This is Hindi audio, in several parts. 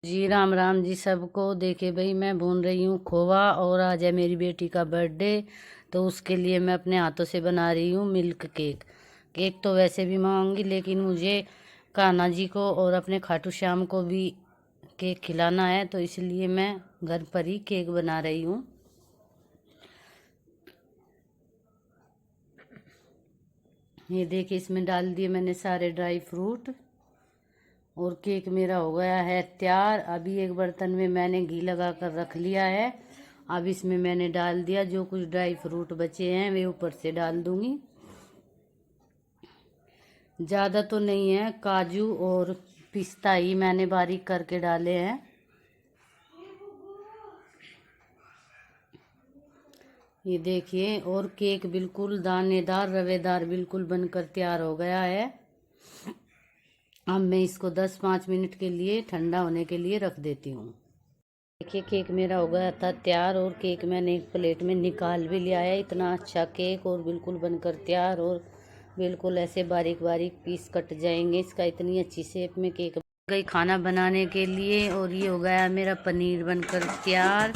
जी राम राम जी सबको। देखे भाई, मैं भून रही हूँ खोवा और आज है मेरी बेटी का बर्थडे, तो उसके लिए मैं अपने हाथों से बना रही हूँ मिल्क केक। केक तो वैसे भी मंगाऊंगी, लेकिन मुझे कान्हा जी को और अपने खाटू श्याम को भी केक खिलाना है, तो इसलिए मैं घर पर ही केक बना रही हूँ। ये देखिए, इसमें डाल दिए मैंने सारे ड्राई फ्रूट और केक मेरा हो गया है तैयार। अभी एक बर्तन में मैंने घी लगा कर रख लिया है। अब इसमें मैंने डाल दिया, जो कुछ ड्राई फ्रूट बचे हैं वे ऊपर से डाल दूंगी। ज़्यादा तो नहीं है, काजू और पिस्ता ही मैंने बारीक करके डाले हैं। ये देखिए, और केक बिल्कुल दानेदार रवेदार बिल्कुल बनकर तैयार हो गया है। अब मैं इसको 10-5 मिनट के लिए ठंडा होने के लिए रख देती हूँ। देखिए, केक मेरा हो गया था तैयार और केक मैंने एक प्लेट में निकाल भी लिया है। इतना अच्छा केक और बिल्कुल बनकर तैयार, और बिल्कुल ऐसे बारीक बारीक पीस कट जाएंगे इसका। इतनी अच्छी शेप में केक गई खाना बनाने के लिए। और ये हो गया मेरा पनीर बनकर तैयार।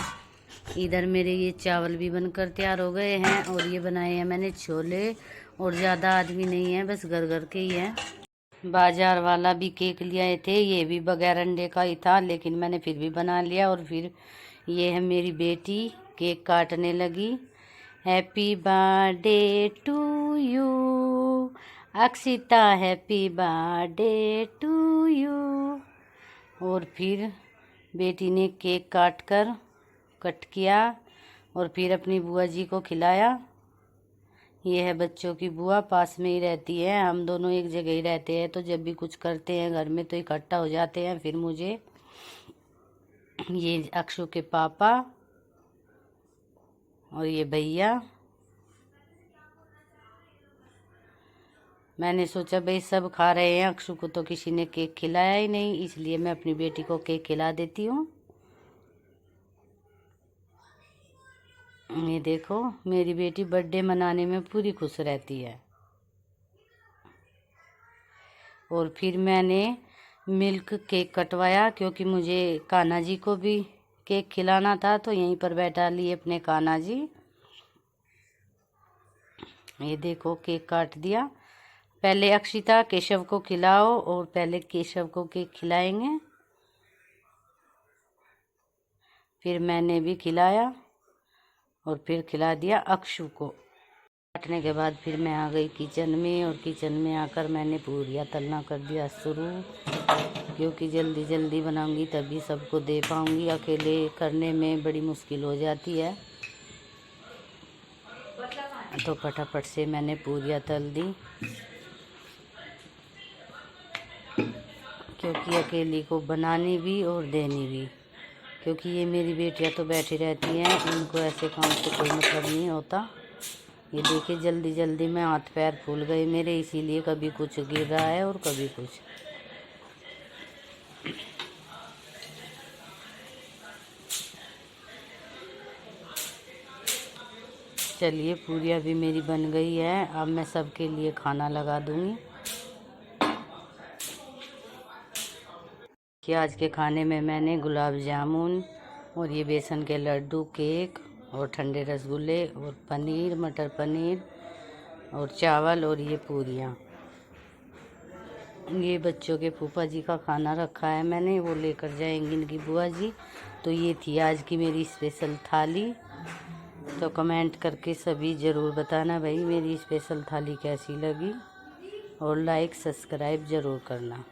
इधर मेरे ये चावल भी बनकर तैयार हो गए हैं, और ये बनाए हैं मैंने छोले। और ज़्यादा आदमी नहीं है, बस घर घर के ही हैं। बाजार वाला भी केक ले आए थे, ये भी बगैर अंडे का ही था, लेकिन मैंने फिर भी बना लिया। और फिर ये है मेरी बेटी केक काटने लगी। Happy birthday to you Akshita, happy birthday to you. और फिर बेटी ने केक कट किया और फिर अपनी बुआ जी को खिलाया। ये है बच्चों की बुआ, पास में ही रहती है, हम दोनों एक जगह ही रहते हैं, तो जब भी कुछ करते हैं घर में तो इकट्ठा हो जाते हैं। फिर मुझे ये अक्षु के पापा और ये भैया, मैंने सोचा भाई सब खा रहे हैं, अक्षु को तो किसी ने केक खिलाया ही नहीं, इसलिए मैं अपनी बेटी को केक खिला देती हूँ। ये देखो, मेरी बेटी बर्थडे मनाने में पूरी खुश रहती है। और फिर मैंने मिल्क केक कटवाया, क्योंकि मुझे कान्हा जी को भी केक खिलाना था, तो यहीं पर बैठा लिए अपने कान्हा जी। ये देखो, केक काट दिया। पहले अक्षिता केशव को खिलाओ, और पहले केशव को केक खिलाएंगे। फिर मैंने भी खिलाया और फिर खिला दिया अक्षु को। काटने के बाद फिर मैं आ गई किचन में, और किचन में आकर मैंने पूरियाँ तलना कर दिया शुरू, क्योंकि जल्दी जल्दी बनाऊंगी तभी सबको दे पाऊंगी, अकेले करने में बड़ी मुश्किल हो जाती है। तो फटाफट से मैंने पूरियाँ तल दी, क्योंकि अकेली को बनानी भी और देनी भी, क्योंकि ये मेरी बेटियाँ तो बैठी रहती हैं, इनको ऐसे काम से कोई मतलब नहीं होता। ये देखिए, जल्दी जल्दी में हाथ पैर फूल गए मेरे, इसीलिए कभी कुछ गिर रहा है और कभी कुछ। चलिए, पूरियाँ भी मेरी बन गई है। अब मैं सबके लिए खाना लगा दूंगी। कि आज के खाने में मैंने गुलाब जामुन और ये बेसन के लड्डू, केक और ठंडे रसगुल्ले और पनीर, मटर पनीर और चावल और ये पूरियाँ। ये बच्चों के फूफा जी का खाना रखा है मैंने, वो लेकर जाएंगी इनकी बुआ जी। तो ये थी आज की मेरी स्पेशल थाली। तो कमेंट करके सभी ज़रूर बताना भाई मेरी स्पेशल थाली कैसी लगी, और लाइक सब्सक्राइब ज़रूर करना।